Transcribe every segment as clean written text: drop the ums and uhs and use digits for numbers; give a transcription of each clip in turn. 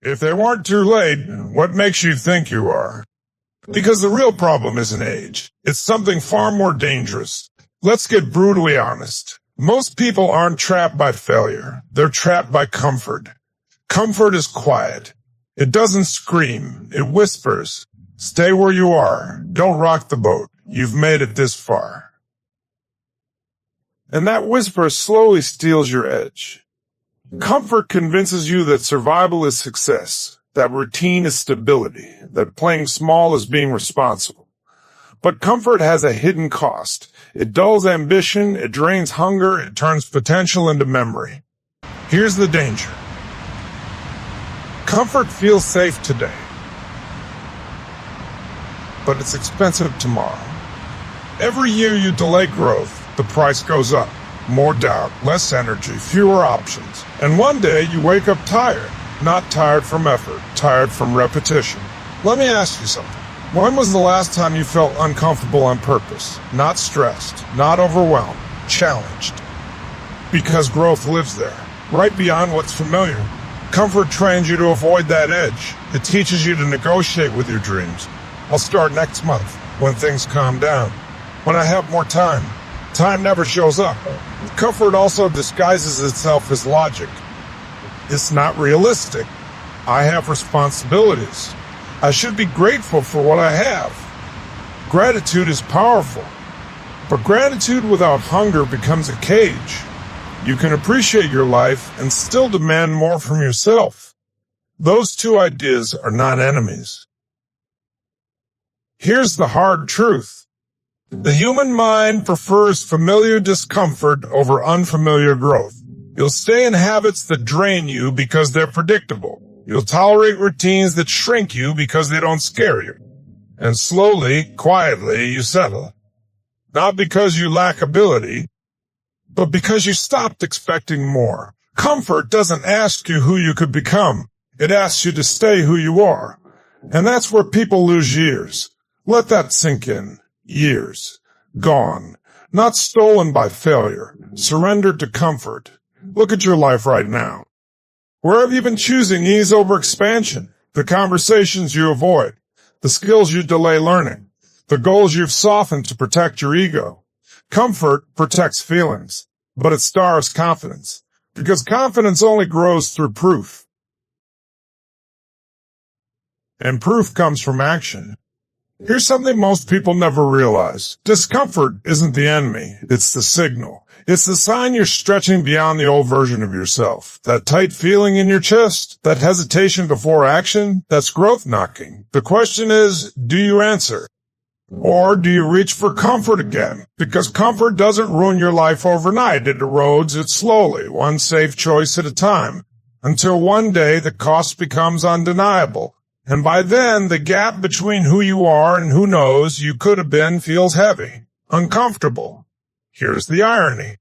If they weren't too late, what makes you think you are? Because the real problem isn't age. It's something far more dangerous. Let's get brutally honest. Most people aren't trapped by failure. They're trapped by comfort. Comfort is quiet. It doesn't scream. It whispers. Stay where you are. Don't rock the boat. You've made it this far. And that whisper slowly steals your edge. Comfort convinces you that survival is success, that routine is stability, that playing small is being responsible. But comfort has a hidden cost. It dulls ambition, it drains hunger, it turns potential into memory. Here's the danger. Comfort feels safe today, but it's expensive tomorrow. Every year you delay growth, the price goes up. More doubt, less energy, fewer options. And one day you wake up tired. Not tired from effort, tired from repetition. Let me ask you something. When was the last time you felt uncomfortable on purpose? Not stressed, not overwhelmed, challenged. Because growth lives there, right beyond what's familiar. Comfort trains you to avoid that edge. It teaches you to negotiate with your dreams. I'll start next month, when things calm down, when I have more time. Time never shows up. Comfort also disguises itself as logic. It's not realistic. I have responsibilities. I should be grateful for what I have. Gratitude is powerful. But gratitude without hunger becomes a cage. You can appreciate your life and still demand more from yourself. Those two ideas are not enemies. Here's the hard truth. The human mind prefers familiar discomfort over unfamiliar growth. You'll stay in habits that drain you because they're predictable. You'll tolerate routines that shrink you because they don't scare you. And slowly, quietly, you settle. Not because you lack ability, but because you stopped expecting more. Comfort doesn't ask you who you could become. It asks you to stay who you are. And that's where people lose years. Let that sink in. Years. Gone. Not stolen by failure. Surrendered to comfort. Look at your life right now. Where have you been choosing ease over expansion? The conversations you avoid. The skills you delay learning. The goals you've softened to protect your ego. Comfort protects feelings, but it starves confidence. Because confidence only grows through proof. And proof comes from action. Here's something most people never realize. Discomfort isn't the enemy, it's the signal. It's the sign you're stretching beyond the old version of yourself. That tight feeling in your chest, that hesitation before action, that's growth knocking. The question is, do you answer? Or do you reach for comfort again? Because comfort doesn't ruin your life overnight. It erodes it slowly, one safe choice at a time, until one day the cost becomes undeniable. And by then, the gap between who you are and who knows you could have been feels heavy, uncomfortable. Here's the irony.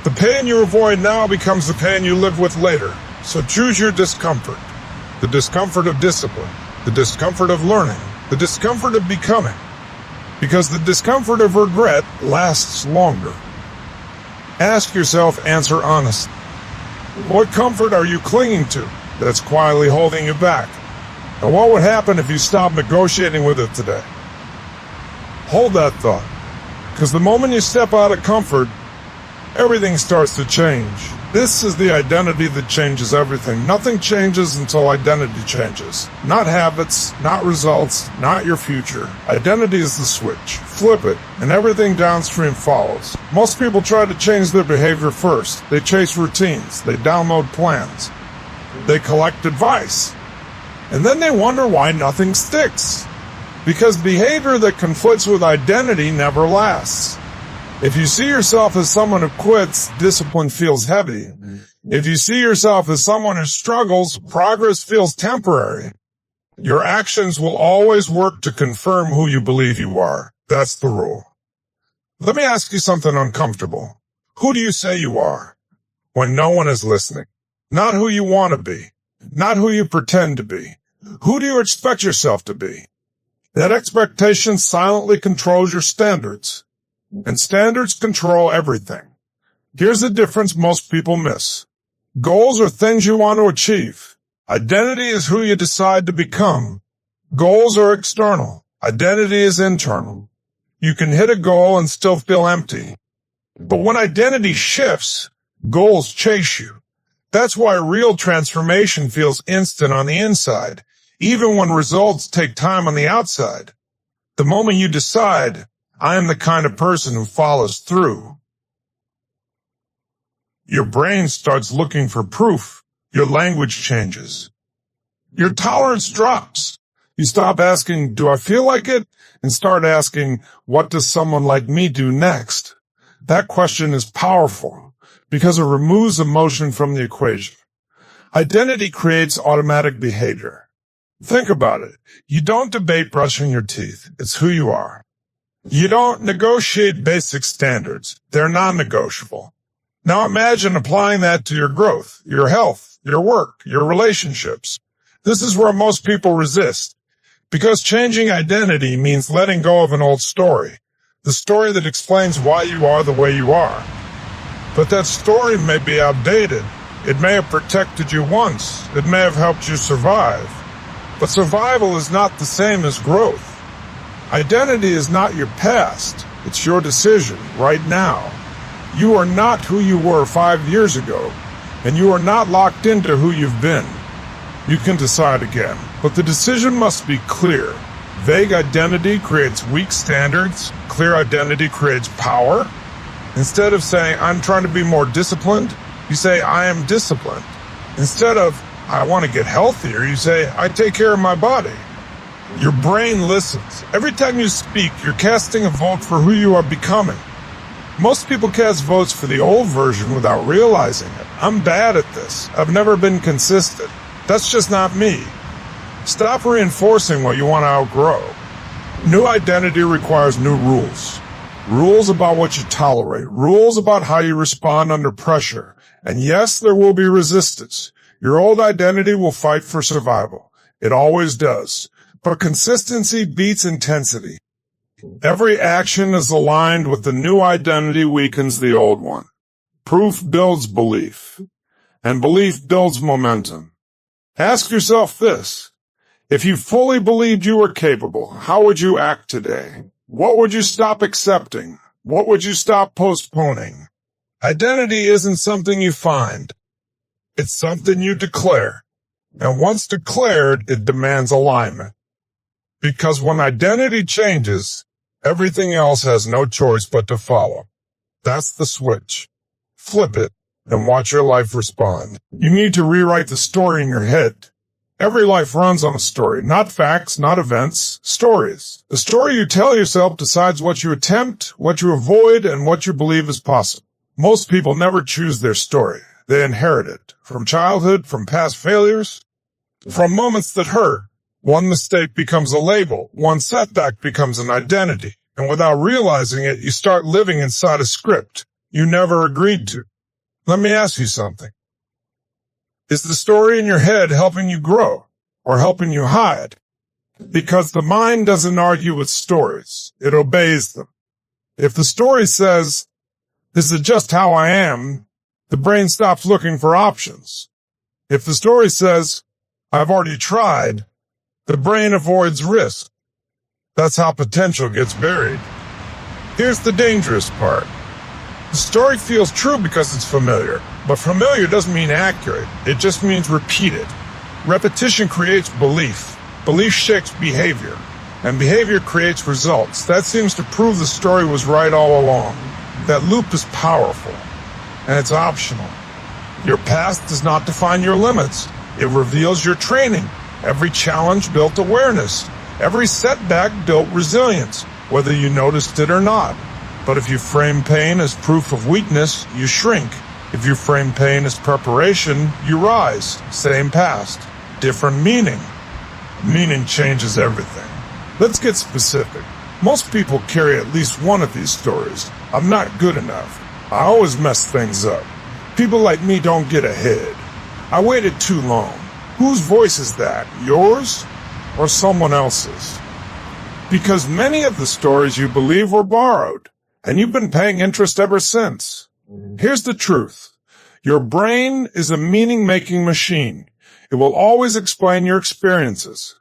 The pain you avoid now becomes the pain you live with later. So choose your discomfort. The discomfort of discipline, the discomfort of learning, the discomfort of becoming. Because the discomfort of regret lasts longer. Ask yourself, answer honestly. What comfort are you clinging to that's quietly holding you back? And what would happen if you stopped negotiating with it today? Hold that thought, because the moment you step out of comfort, everything starts to change. This is the identity that changes everything. Nothing changes until identity changes. Not habits, not results, not your future. Identity is the switch. Flip it, and everything downstream follows. Most people try to change their behavior first. They chase routines. They download plans. They collect advice. And then they wonder why nothing sticks. Because behavior that conflicts with identity never lasts. If you see yourself as someone who quits, discipline feels heavy. If you see yourself as someone who struggles, progress feels temporary. Your actions will always work to confirm who you believe you are. That's the rule. Let me ask you something uncomfortable. Who do you say you are when no one is listening? Not who you want to be. Not who you pretend to be. Who do you expect yourself to be? That expectation silently controls your standards. And standards control everything. Here's the difference most people miss. Goals are things you want to achieve. Identity is who you decide to become. Goals are external. Identity is internal. You can hit a goal and still feel empty. But when identity shifts, goals chase you. That's why real transformation feels instant on the inside, even when results take time on the outside. The moment you decide, I am the kind of person who follows through, your brain starts looking for proof. Your language changes. Your tolerance drops. You stop asking, do I feel like it? And start asking, what does someone like me do next? That question is powerful because it removes emotion from the equation. Identity creates automatic behavior. Think about it. You don't debate brushing your teeth. It's who you are. You don't negotiate basic standards. They're non-negotiable. Now imagine applying that to your growth, your health, your work, your relationships. This is where most people resist, because changing identity means letting go of an old story, the story that explains why you are the way you are. But that story may be outdated. It may have protected you once. It may have helped you survive. But survival is not the same as growth. Identity is not your past. It's your decision right now. You are not who you were 5 years ago, and you are not locked into who you've been. You can decide again, but the decision must be clear. Vague identity creates weak standards. Clear identity creates power. Instead of saying, I'm trying to be more disciplined, you say, I am disciplined. Instead of, I want to get healthier, you say, I take care of my body. Your brain listens. Every time you speak, you're casting a vote for who you are becoming. Most people cast votes for the old version without realizing it. I'm bad at this. I've never been consistent. That's just not me. Stop reinforcing what you want to outgrow. New identity requires new rules. Rules about what you tolerate. Rules about how you respond under pressure. And yes, there will be resistance. Your old identity will fight for survival. It always does. But consistency beats intensity. Every action is aligned with the new identity weakens the old one. Proof builds belief, and belief builds momentum. Ask yourself this. If you fully believed you were capable, how would you act today? What would you stop accepting? What would you stop postponing? Identity isn't something you find. It's something you declare. And once declared, it demands alignment. Because when identity changes, everything else has no choice but to follow. That's the switch. Flip it and watch your life respond. You need to rewrite the story in your head. Every life runs on a story, not facts, not events, stories. The story you tell yourself decides what you attempt, what you avoid, and what you believe is possible. Most people never choose their story. They inherit it from childhood, from past failures, from moments that hurt. One mistake becomes a label. One setback becomes an identity. And without realizing it, you start living inside a script you never agreed to. Let me ask you something. Is the story in your head helping you grow or helping you hide? Because the mind doesn't argue with stories. It obeys them. If the story says, this is just how I am, the brain stops looking for options. If the story says, I've already tried, the brain avoids risk. That's how potential gets buried. Here's the dangerous part. The story feels true because it's familiar, but familiar doesn't mean accurate. It just means repeated. Repetition creates belief. Belief shapes behavior, and behavior creates results. That seems to prove the story was right all along. That loop is powerful, and it's optional. Your past does not define your limits. It reveals your training. Every challenge built awareness. Every setback built resilience, whether you noticed it or not. But if you frame pain as proof of weakness, you shrink. If you frame pain as preparation, you rise. Same past, different meaning. Meaning changes everything. Let's get specific. Most people carry at least one of these stories. I'm not good enough. I always mess things up. People like me don't get ahead. I waited too long. Whose voice is that? Yours or someone else's? Because many of the stories you believe were borrowed, and you've been paying interest ever since. Here's the truth. Your brain is a meaning-making machine. It will always explain your experiences.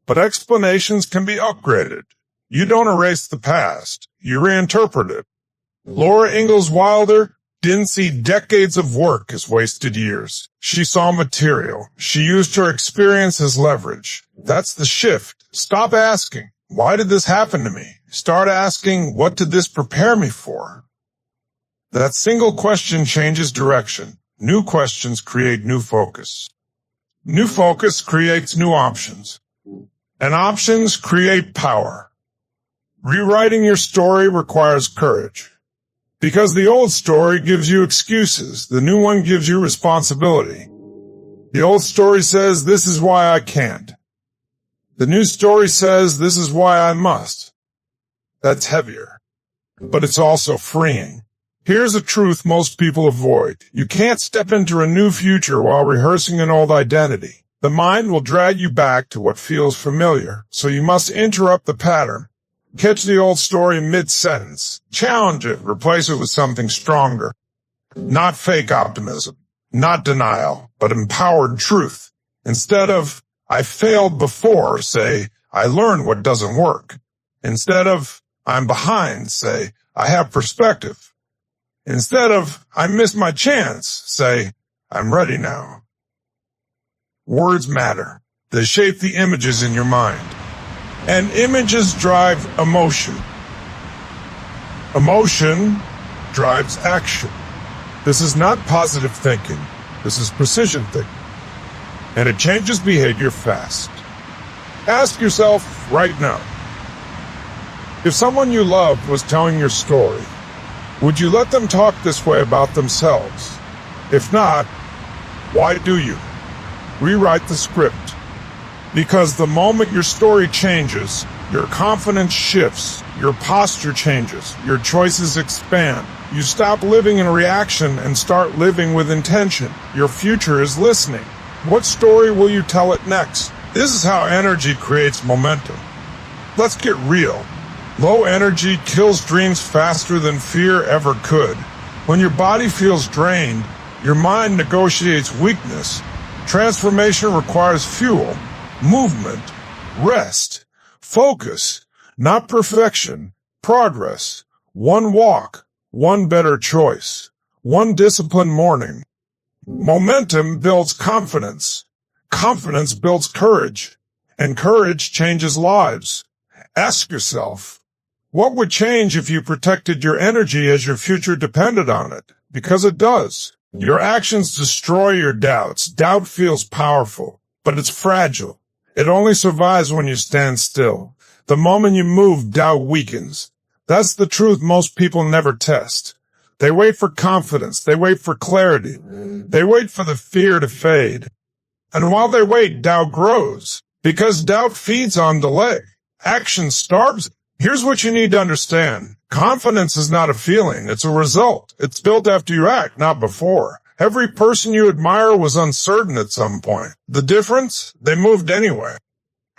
But explanations can be upgraded. You don't erase the past. You reinterpret it. Laura Ingalls Wilder didn't see decades of work as wasted years. She saw material. She used her experience as leverage. That's the shift. Stop asking, why did this happen to me? Start asking, what did this prepare me for? That single question changes direction. New questions create new focus. New focus creates new options. And options create power. Rewriting your story requires courage. Because the old story gives you excuses, the new one gives you responsibility. The old story says, this is why I can't. The new story says, this is why I must. That's heavier. But it's also freeing. Here's a truth most people avoid. You can't step into a new future while rehearsing an old identity. The mind will drag you back to what feels familiar, so you must interrupt the pattern. Catch the old story mid-sentence. Challenge it. Replace it with something stronger. Not fake optimism. Not denial, but empowered truth. Instead of, I failed before, say, I learned what doesn't work. Instead of, I'm behind, say, I have perspective. Instead of, I missed my chance, say, I'm ready now. Words matter. They shape the images in your mind. And images drive emotion. Emotion drives action. This is not positive thinking. This is precision thinking. And it changes behavior fast. Ask yourself right now, if someone you loved was telling your story, would you let them talk this way about themselves? If not, why do you? Rewrite the script. Because the moment your story changes, your confidence shifts, your posture changes, your choices expand. You stop living in reaction and start living with intention. Your future is listening. What story will you tell it next? This is how energy creates momentum. Let's get real. Low energy kills dreams faster than fear ever could. When your body feels drained, your mind negotiates weakness. Transformation requires fuel, movement, rest, focus, not perfection, progress, one walk, one better choice, one disciplined morning. Momentum builds confidence. Confidence builds courage, and courage changes lives. Ask yourself, what would change if you protected your energy as your future depended on it? Because it does. Your actions destroy your doubts. Doubt feels powerful, but it's fragile. It only survives when you stand still. The moment you move, doubt weakens. That's the truth most people never test. They wait for confidence. They wait for clarity. They wait for the fear to fade. And while they wait, doubt grows. Because doubt feeds on delay. Action starves it. Here's what you need to understand. Confidence is not a feeling. It's a result. It's built after you act, not before. Every person you admire was uncertain at some point. The difference? They moved anyway.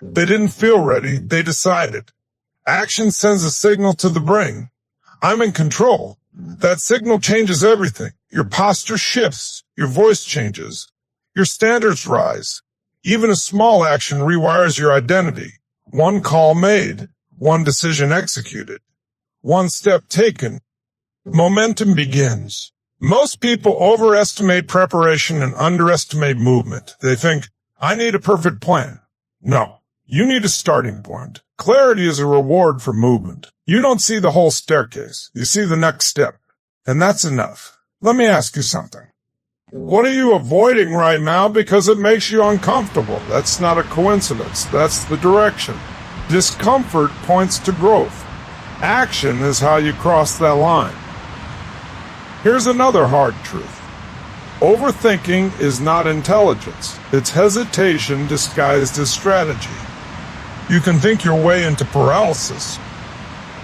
They didn't feel ready. They decided. Action sends a signal to the brain. I'm in control. That signal changes everything. Your posture shifts. Your voice changes. Your standards rise. Even a small action rewires your identity. One call made. One decision executed. One step taken. Momentum begins. Most people overestimate preparation and underestimate movement. They think, I need a perfect plan. No, you need a starting point. Clarity is a reward for movement. You don't see the whole staircase. You see the next step. And that's enough. Let me ask you something. What are you avoiding right now because it makes you uncomfortable? That's not a coincidence. That's the direction. Discomfort points to growth. Action is how you cross that line. Here's another hard truth. Overthinking is not intelligence. It's hesitation disguised as strategy. You can think your way into paralysis,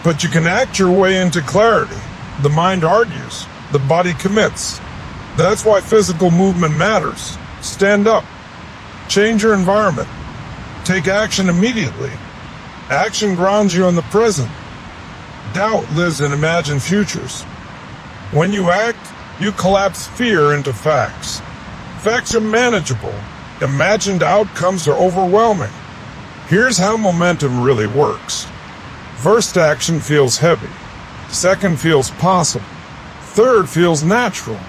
but you can act your way into clarity. The mind argues. The body commits. That's why physical movement matters. Stand up. Change your environment. Take action immediately. Action grounds you in the present. Doubt lives in imagined futures. When you act, you collapse fear into facts. Facts are manageable. Imagined outcomes are overwhelming. Here's how momentum really works. First action feels heavy. Second feels possible. Third feels natural.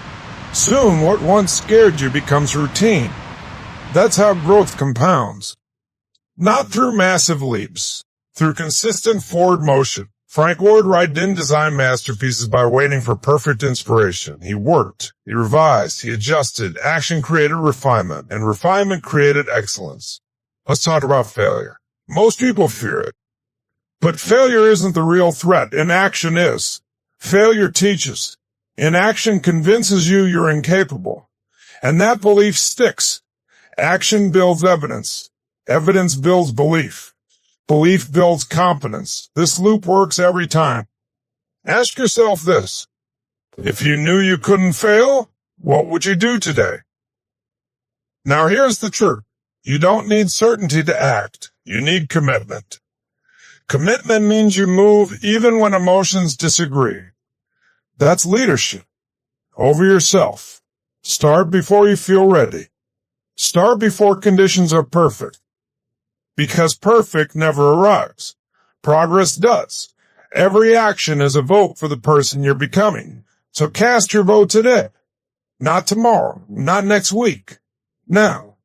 Soon, what once scared you becomes routine. That's how growth compounds. Not through massive leaps, through consistent forward motion. Frank Lloyd Wright didn't design masterpieces by waiting for perfect inspiration. He worked, he revised, he adjusted. Action created refinement, and refinement created excellence. Let's talk about failure. Most people fear it. But failure isn't the real threat. Inaction is. Failure teaches. Inaction convinces you you're incapable. And that belief sticks. Action builds evidence. Evidence builds belief. Belief builds confidence. This loop works every time. Ask yourself this. If you knew you couldn't fail, what would you do today? Now here's the truth. You don't need certainty to act. You need commitment. Commitment means you move even when emotions disagree. That's leadership. Over yourself. Start before you feel ready. Start before conditions are perfect. Because perfect never arrives. Progress does. Every action is a vote for the person you're becoming. So cast your vote today. Not tomorrow. Not next week. Now.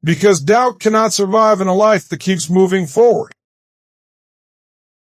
Because doubt cannot survive in a life that keeps moving forward.